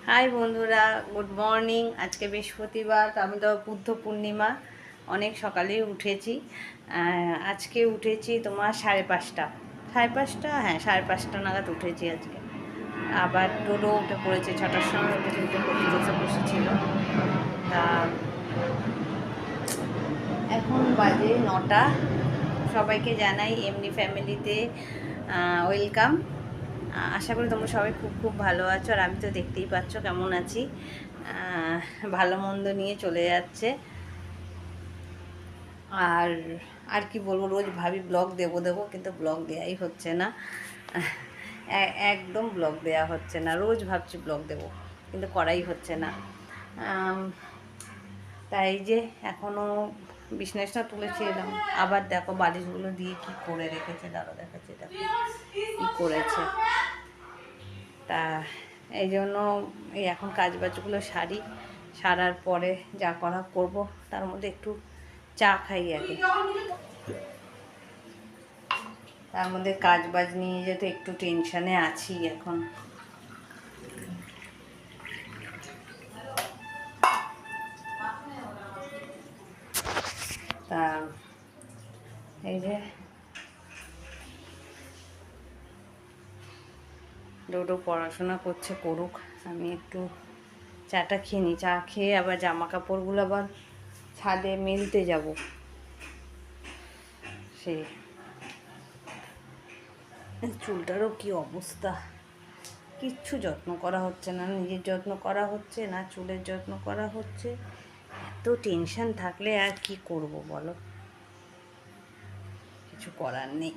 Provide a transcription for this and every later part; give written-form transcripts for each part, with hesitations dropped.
High বন্ধুরা, good morning. আজকে বৃহস্পতিবার, আমি তো বুদ্ধ পূর্ণিমা। অনেক সকালেই উঠেছি। আজকে উঠেছি তোমার 5:30। 5:30, হ্যাঁ 5:30 নাগাদ উঠেছি আজকে। আবার টোটো উঠে পড়েছে, 6টার সময় উঠেছি, উঠে পড়তে বসে বসেছিল। তা এখন বাজে 9টা। সবাইকে জানাই এমনি ফ্যামিলিতে ওয়েলকাম। আশা করি তোমরা সবাই খুব খুব ভালো আছো, আর আমি তো দেখতেই পাচ্ছ কেমন আছি। ভালো মন্দ নিয়ে চলে যাচ্ছে। আর আর কি বলবো, রোজ ভাবি ব্লগ দেবো দেবো, কিন্তু ব্লগ দেওয়াই হচ্ছে না। একদম ব্লগ দেওয়া হচ্ছে না। রোজ ভাবছি ব্লগ দেবো, কিন্তু করাই হচ্ছে না। তাই যে এখনও বিছনাটা তুলেছি এলাম। আবার দেখো বালিশগুলো দিয়ে কি করে রেখেছে, দাঁড়া দেখাচ্ছে দেখো কি করেছে। তা এই জন্য এই এখন কাজ বাজগুলো সারার পরে যা করা করব। তার মধ্যে একটু চা খাই আগে, তার মধ্যে কাজ বাজ নিয়ে যেতে একটু টেনশানে আছি এখন। তা এই যে ডোডো পড়াশোনা করছে, করুক, আমি একটু চাটা খেয়ে নিই। চা খেয়ে আবার জামা কাপড়গুলো আবার ছাদে মেলতে যাব। সেই চুলটারও কি অবস্থা, কিচ্ছু যত্ন করা হচ্ছে না। নিজের যত্ন করা হচ্ছে না, চুলের যত্ন করা হচ্ছে। এত টেনশন থাকলে আর কি করব বলো, কিছু করার নেই।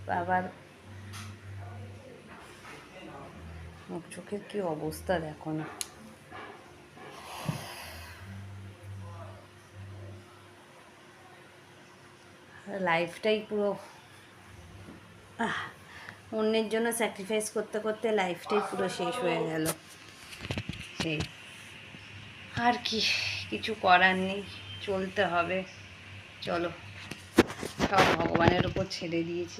বাবার মুখ চোখের কি অবস্থা দেখো না। লাইফটাই পুরো অন্যের জন্য স্যাক্রিফাইস করতে করতে লাইফটাই পুরো শেষ হয়ে গেল। সেই আর কি, কিছু করার নেই, চলতে হবে। চলো, সব ভগবানের উপর ছেড়ে দিয়েছি।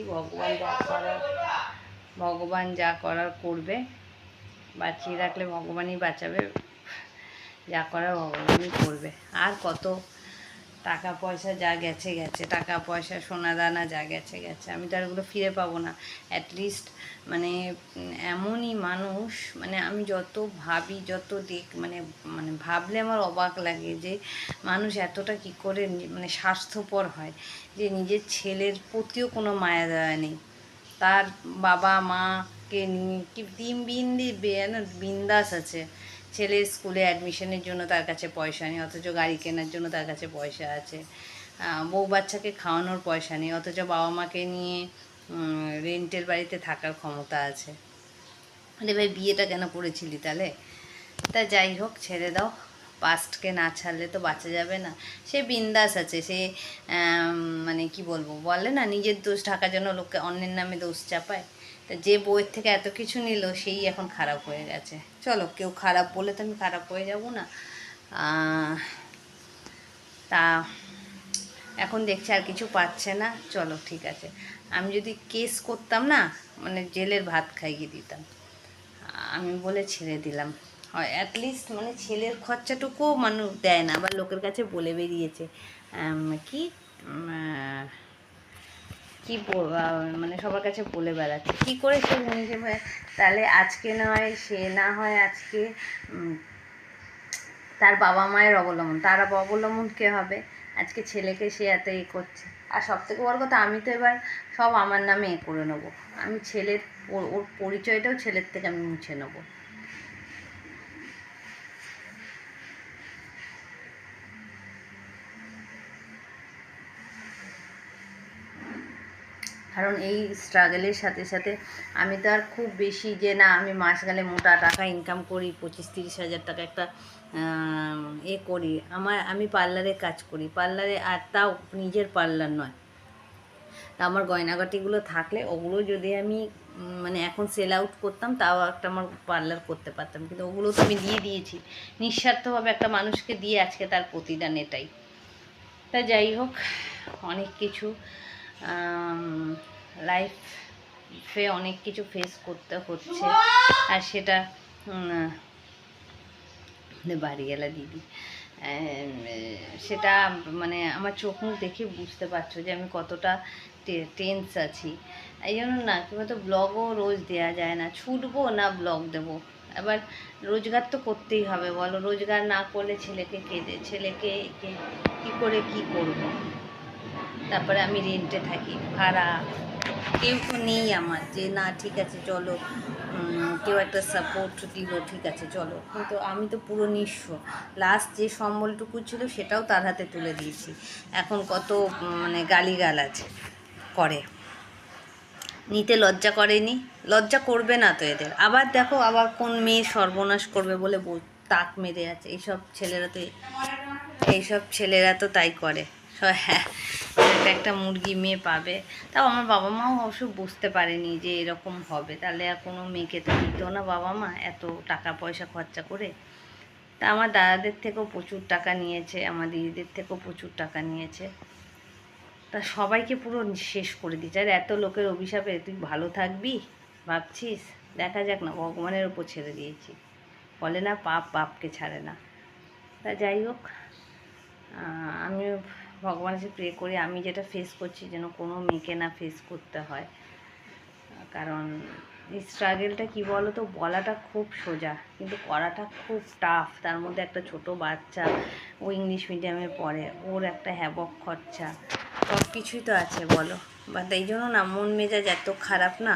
ভগবান যা করার করবে। বাঁচিয়ে রাখলে ভগবানই বাঁচাবে, যা করার ভগবানই করবে। আর কত টাকা পয়সা যা গেছে গেছে, টাকা পয়সা সোনা দানা যা গেছে গেছে, আমি তো আর ওগুলো ফিরে পাবো না। অ্যাটলিস্ট মানে এমনই মানুষ, মানে আমি যত ভাবি, যত মানে মানে ভাবলে আমার অবাক লাগে যে মানুষ এতটা কি করে মানে স্বার্থপর হয়, যে নিজের ছেলের প্রতিও কোনো মায়া দয়া নেই। তার বাবা মাকে নিয়ে কি বিন্দাস আছে। ছেলের স্কুলে অ্যাডমিশনের জন্য তার কাছে পয়সা নেই, অথচ গাড়ি কেনার জন্য তার কাছে পয়সা আছে। বউ বাচ্চাকে খাওয়ানোর পয়সা নেই, অথচ বাবা মাকে নিয়ে রেন্টের বাড়িতে থাকার ক্ষমতা আছে। আরে ভাই, বিয়েটা কেন করেছিলি তাহলে? তা যাই হোক, ছেড়ে দাও। পাস্টকে না ছাড়লে তো বাঁচা যাবে না। সে বিন্দাস আছে, সে মানে কি বলবো, বলে না নিজের দোষ ঢাকার জন্য লোককে অন্যের নামে দোষ চাপায়। তা যে বউয়ের থেকে এত কিছু নিল, সেই এখন খারাপ হয়ে গেছে। চলো, কেউ খারাপ বলে তো আমি খারাপ হয়ে যাব না। তা এখন দেখছি আর কিছু পাচ্ছে না। চলো ঠিক আছে, আমি যদি কেস করতাম না, মানে জেলের ভাত খাইয়ে দিতাম। আমি বলে ছেড়ে দিলাম। হয় অ্যাটলিস্ট মানে ছেলের খরচাটুকুও মানুষ দেয় না, আবার লোকের কাছে বলে বেরিয়েছে কি কি মানে সবার কাছে বলে বেড়াচ্ছে কী করে সে নিজে। তাহলে আজকে নয়, সে না হয় আজকে তার বাবা মায়ের অবলম্বন, তার অবলম্বন কে হবে? আজকে ছেলেকে সে এত করছে। আর সবথেকে বড় কথা, আমি তো এবার সব আমার নামে করে নেবো। আমি ছেলের ওর পরিচয়টাও ছেলের থেকে আমি মুছে নেবো। কারণ এই স্ট্রাগলের সাথে সাথে আমি তো আর খুব বেশি যে না, আমি মাস গেলে মোটা টাকা ইনকাম করি, 25-30 হাজার টাকা একটা করি। আমি পার্লারে কাজ করি, পার্লারে, আর তাও নিজের পার্লার নয়, তা আমার গয়নাগাটিগুলো থাকলে ওগুলো যদি আমি মানে এখন সেল আউট করতাম, তাও একটা আমার পার্লার করতে পারতাম, কিন্তু ওগুলো তো আমি দিয়ে দিয়েছি নিঃস্বার্থভাবে একটা মানুষকে দিয়ে, আজকে তার প্রতিদান এটাই। তা যাই হোক, অনেক কিছু লাইফে অনেক কিছু ফেস করতে হচ্ছে, আর সেটা বাড়ি গেলা দিদি, সেটা মানে আমার চোখ মুখ দেখে বুঝতে পারছো যে আমি কতটা টেন্স আছি। এই জন্য না কি বলতো, ব্লগও রোজ দেওয়া যায় না, ছুটবো না ব্লগ দেবো। আবার রোজগার তো করতেই হবে বলো, রোজগার না করলে ছেলেকে ছেলেকে কী করে কী করবো। তারপরে আমি রেন্টে থাকি, ভাড়া, কেউ তো নেই আমার যে না ঠিক আছে চলো, কেউ একটা সাপোর্ট দিল ঠিক আছে চলো, কিন্তু আমি তো পুরো নিঃস্ব। লাস্ট যে সম্বলটুকু ছিল সেটাও তার হাতে তুলে দিয়েছি। এখন কত মানে গালিগালাজ করে, নিতে লজ্জা করেনি, লজ্জা করবে না তো এদের। আবার দেখো, আবার কোন মেয়ে সর্বনাশ করবে বলে তাক মেরে আছে। এইসব ছেলেরা তো তাই করে। হ্যাঁ, একটা মুরগি মেয়ে পাবে। তাও আমার বাবা মাও অবশ্য বুঝতে পারেনি যে এরকম হবে, তাহলে আর কোনো মেয়েকে তো দিত না বাবা মা এত টাকা পয়সা খরচা করে। তা আমার দাদাদের থেকেও প্রচুর টাকা নিয়েছে, আমার দিদিদের থেকেও প্রচুর টাকা নিয়েছে। তা সবাইকে পুরো শেষ করে দিচ্ছে। আর এত লোকের অভিশাপে তুই ভালো থাকবি ভাবছিস? দেখা যাক না, ভগবানের ওপর ছেড়ে দিয়েছি। বলে না পাপ বাপকে ছাড়ে না। তা যাই হোক, আমি ভগবানের কাছে প্রে করি আমি যেটা ফেস করছি যেন কোনো মেয়েকে না ফেস করতে হয়। কারণ এই স্ট্রাগেলটা কী বলো তো, বলাটা খুব সোজা কিন্তু করাটা খুব টাফ। তার মধ্যে একটা ছোট বাচ্চা, ও ইংলিশ মিডিয়ামে পড়ে, ওর একটা হ্যাবক খরচা, সব কিছুই তো আছে বলো। বা এই জন্য না মন মেজাজ এত খারাপ না,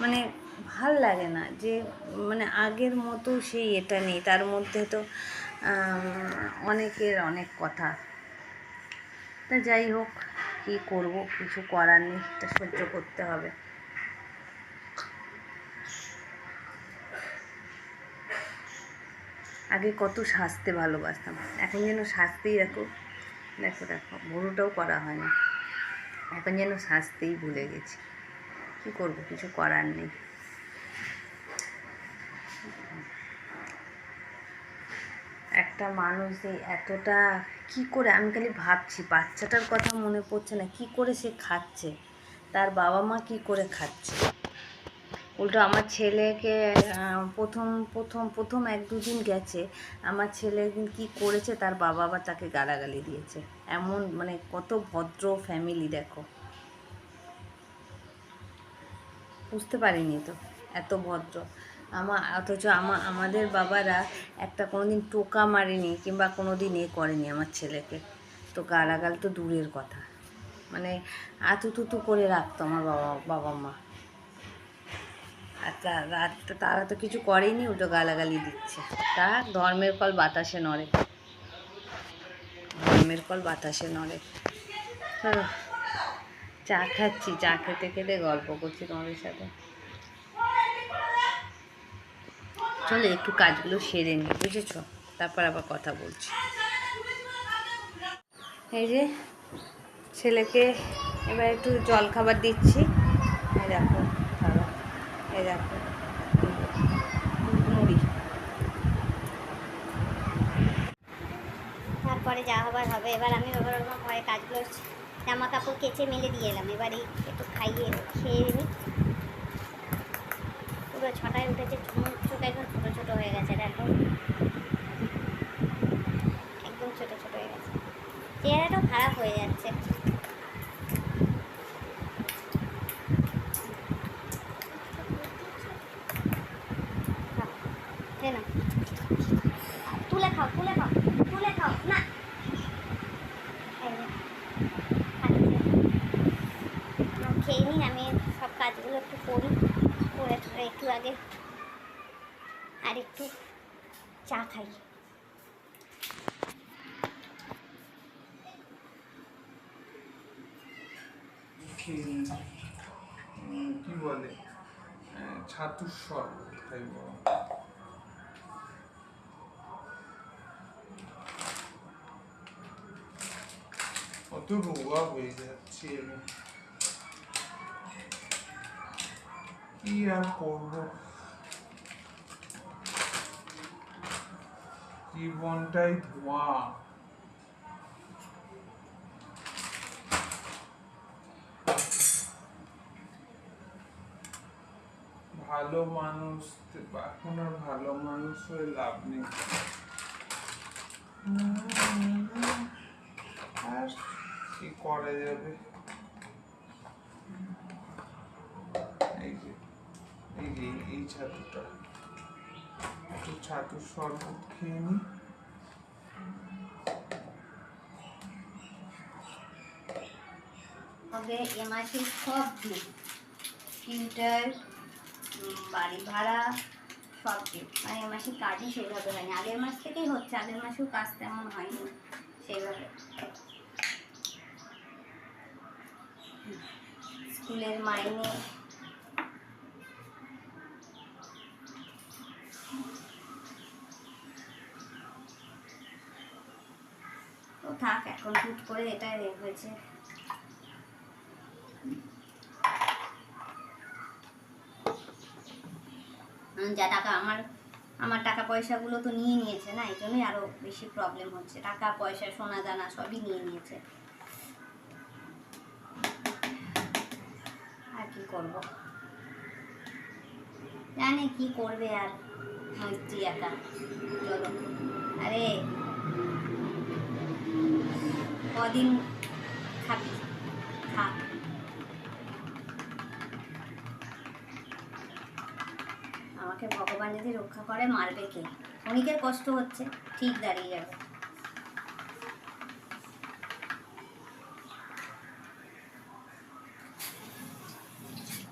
মানে ভাল লাগে না যে মানে আগের মতো সেই এটা নেই। তার মধ্যে তো অনেকের অনেক কথা। তা যাই হোক, কী করব, কিছু করার নেই, তা সহ্য করতে হবে। আগে কত সাজতে ভালোবাসতাম, এখন যেন সাজতেই দেখো দেখো দেখো ভুরুটাও করা হয় না, এখন যেন সাজতেই ভুলে গেছি। কী করব, কিছু করার নেই। একটা মানুষ যে এতটা কি করে, আমি খালি ভাবছি বাচ্চাটার কথা মনে পড়ছে না, কি করে সে খাচ্ছে, তার বাবা মা কি করে খাচ্ছে। উল্টো আমার ছেলেকে প্রথম প্রথম প্রথম 1-2 দিন গেছে, আমার ছেলে একদিন কী করেছে, তার বাবা আবার তাকে গালাগালি দিয়েছে। এমন মানে কত ভদ্র ফ্যামিলি দেখো, বুঝতে পারিনি তো এত ভদ্র। অথচ আমাদের বাবারা একটা কোনো দিন টোকা মারেনি কিংবা কোনো দিন করেনি আমার ছেলেকে, তো গালাগাল তো দূরের কথা, মানে আতুতুতু করে রাখতো আমার বাবা মা। আর তারা তো কিছু করেনি, উল্টো গালাগালি দিচ্ছে। তা ধর্মের কল বাতাসে নড়ে, ধর্মের কল বাতাসে নড়ে। চা খাচ্ছি, চা খেতে খেতে গল্প করছি তোমাদের সাথে। চলো একটু কাজগুলো সেরে নিই, বুঝেছো, তারপর আবার কথা বলছি। এই যে ছেলেকে এবার একটু জল খাবার দিচ্ছি। এই দেখো ধরো, এই দেখো মুড়ি। তারপরে যা হবার হবে। এবার আমি এবার আমার ঘরে কাজগুলো জামা কাপড় কেচে মেলে দিয়ে এলাম, এবারে একটু খাইয়ে খেয়ে নিই। পুরো 6টায় উঠেছে, চোখ একদম ছোটো ছোটো হয়ে গেছে, দেখো একদম ছোটো ছোটো হয়ে গেছে, চেহারাটাও খারাপ হয়ে যাচ্ছে। না তুলে খাও তুলে খাও তুলে খাও না, খেয়ে নিই, আমি সব কাজগুলো একটু করি, করে একটু আগে আর একটু চা খাই। কি বলে ছাতুর শরবত খাইব। অত রোগা হয়ে যাচ্ছি আমি। কি আর করবো, জীবনটাই ধোঁয়া। ভালো মানুষ, এখন আর ভালো মানুষ হয়ে লাভ নেই। আর কি করা যাবে। এই যে এই ছাতুটা, একটু ছাতুর শরবত খেয়ে নি। হবে এ মাসে সব দিন, টিউটার, বাড়ি ভাড়া, সব দিন, মানে এ মাসে কাজই সেভাবে হয়নি। আগের মাস থেকেই হচ্ছে, আগের মাসেও কাজ তেমন হয়নি সেইভাবে। স্কুলের মাইনে, তো থাক, এখন হুট করে এটা হয়েছে। যা টাকা আমার টাকা পয়সাগুলো তো নিয়ে নিয়েছে না, এই জন্যই আরো বেশি প্রবলেম হচ্ছে। টাকা পয়সা, সোনা দানা সবই নিয়ে নিয়েছে। আর কি করব, জানে কি করবে আর মৈত্রী একা। চলো, আরে কদিন খাবি, খা। আমাকে ভগবান যদি রক্ষা করে, মারবে কে? ক্ষণিকের কষ্ট হচ্ছে, ঠিক দাঁড়িয়ে যাবে।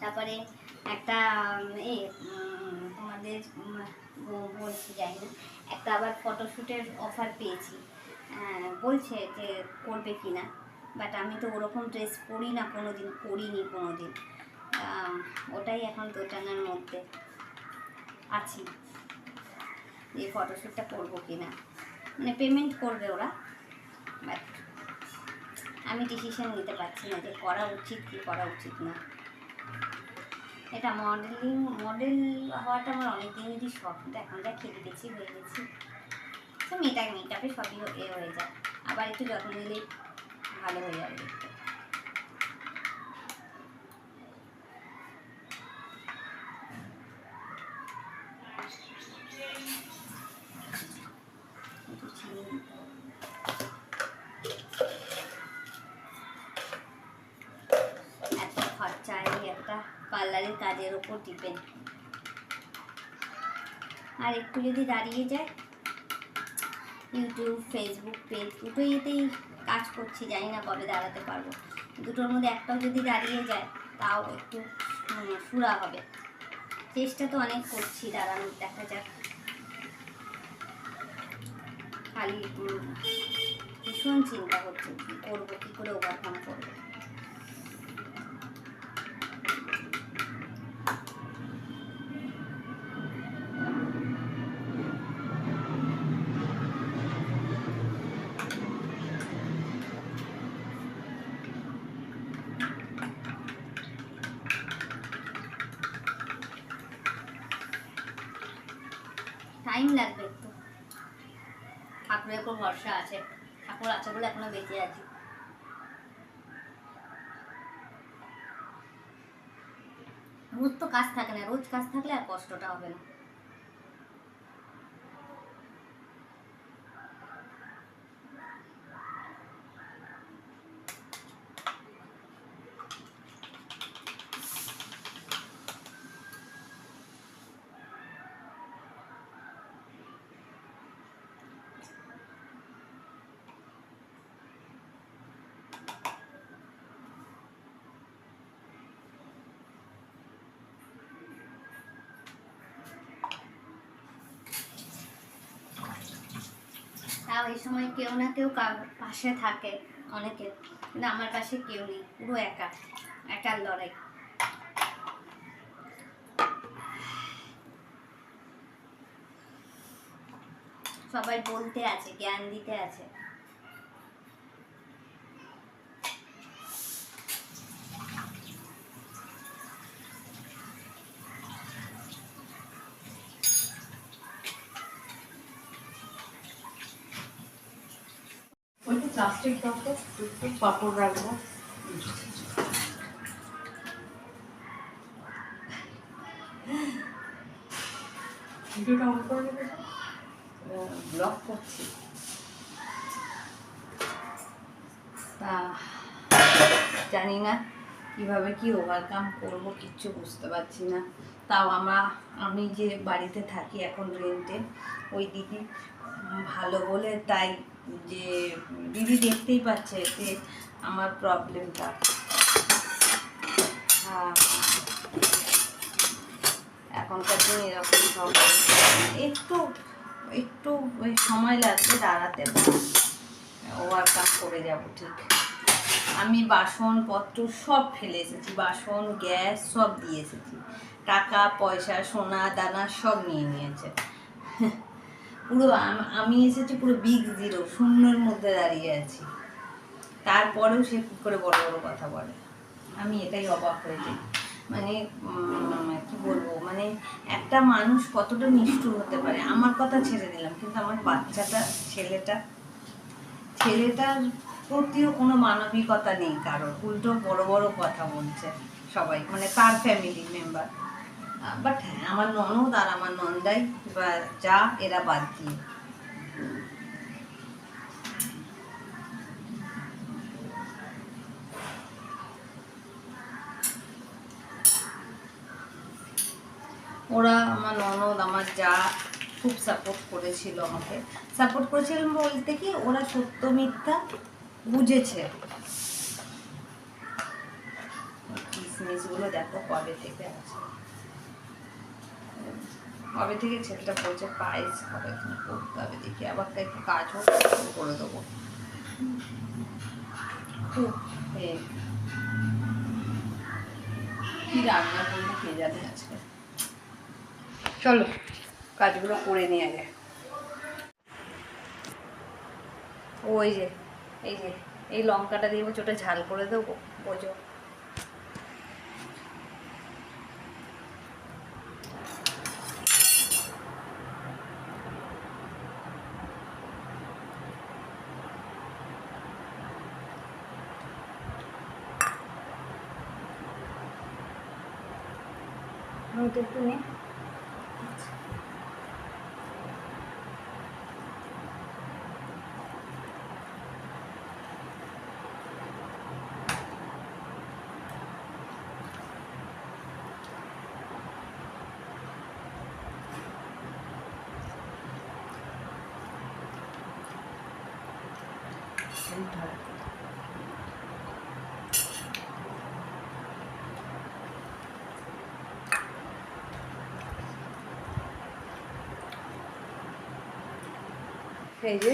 তারপরে একটা তোমাদের বলছি, যাই না, একটা আবার ফটোশ্যুটের অফার পেয়েছি। বলছে যে করবে কি না, বাট আমি তো ওরকম ড্রেস পরি না, কোনো দিন পরিনি কোনো দিন। ওটাই এখন দোটানার মধ্যে আছি, যে ফটোশ্যুটটা করবো কি না। মানে পেমেন্ট করবে ওরা, বাট আমি ডিসিশন নিতে পারছি না যে করা উচিত কি করা উচিত না। এটা মডেল হওয়াটা আমার অনেক দিনেরই শখ, কিন্তু এখন যা খেলে গেছি হয়ে গেছি, তো মেকআপে সবই হয়ে যায়। আবার একটু যত্ন নিলেই ভালো হয়ে যাবে দেখতে। এত খরচা এই একটা পার্লারের কাজের ওপর ডিপেন্ড। আর একটু যদি দাঁড়িয়ে যায়, ইউটিউব, ফেসবুক পেজ দুটোইতেই কাজ করছি, জানি না কবে দাঁড়াতে পারবো। দুটোর মধ্যে একটাও যদি দাঁড়িয়ে যায়, তাও একটু সুরা হবে। চেষ্টা তো অনেক করছি দাঁড়ানোর, দেখা যাক। খালি ভীষণ চিন্তা হচ্ছে কী করবো, কী করে ওভারকাম করবো। টাইম লাগবে একটু, ঠাকুরের উপর ভরসা আছে, ঠাকুর আছে বলে এখনো বেঁচে আছি। রোজ তো কাজ থাকে না, রোজ কাজ থাকলে আর কষ্টটা হবে না। তাও এই সময় কেউ না কেউ পাশে থাকে অনেকের, কিন্তু আমার পাশে কেউ নেই, পুরো একার লড়াই। সবাই বলতে আছে, জ্ঞান দিতে আছে। প্লাস্টিক পাপড়, পাপড় রাখবো। ভিডিওটা অন করে নেবে। ব্লগ করছি। তা জানি না কিভাবে কি ওভারকাম করব, কিচ্ছু বুঝতে পারছি না। তাও আমি যে বাড়িতে থাকি এখন রেন্টে, ওই দিদি ভালো বলে তাই, যে দিদি দেখতেই পাচ্ছে যে আমার প্রবলেমটা। এখনকার দিনে এরকম প্রবলেম, একটু একটু ওই সময় লাগবে দাঁড়াতে, ওভারকাম করে যাব ঠিক। আমি বাসনপত্র সব ফেলে এসেছি, বাসন গ্যাস সব দিয়ে এসেছি, টাকা পয়সা সোনা দানা সব নিয়ে নিয়েছে। পুরো আমি এসেছি পুরো বিগ জিরো, শূন্যের মধ্যে দাঁড়িয়ে আছি। তারপরেও সে কী করে বড় বড় কথা বলে, আমি এটাই অবাক হয়েছি। মানে কি বলবো, মানে একটা মানুষ কতটা নিষ্ঠুর হতে পারে। আমার কথা ছেড়ে দিলাম, কিন্তু আমার বাচ্চাটা, ছেলেটার প্রতিও কোনো মানবিকতা নেই কারোর, উল্টো বড় বড় কথা বলছে সবাই, মানে তার ফ্যামিলি মেম্বার। বাট হ্যাঁ, আমার ননদ আর আমার নন্দাই বা যা, এরা বাদ দিয়ে। ওরা, আমার ননদ আমার যা খুব সাপোর্ট করেছিল আমাকে। সাপোর্ট করেছিলেন বলতে কি, ওরা সত্য মিথ্যা বুঝেছে। কিসমিসগুলো দেখো কবে থেকে আছে, কবে থেকে ছেলেটা বলছে পায়েস হবে, করতে হবে, দেখি আবার একটু কাজ হোক করে দেবো। খুব কি রান্না করবো কে জানে আজকে। চলো কাজগুলো করে নিয়ে যায়। ওই যে এই লঙ্কাটা দিয়ে বলছি ওটা ঝাল করে দেবো, বোঝো। আমি তো একটু নেই। এই যে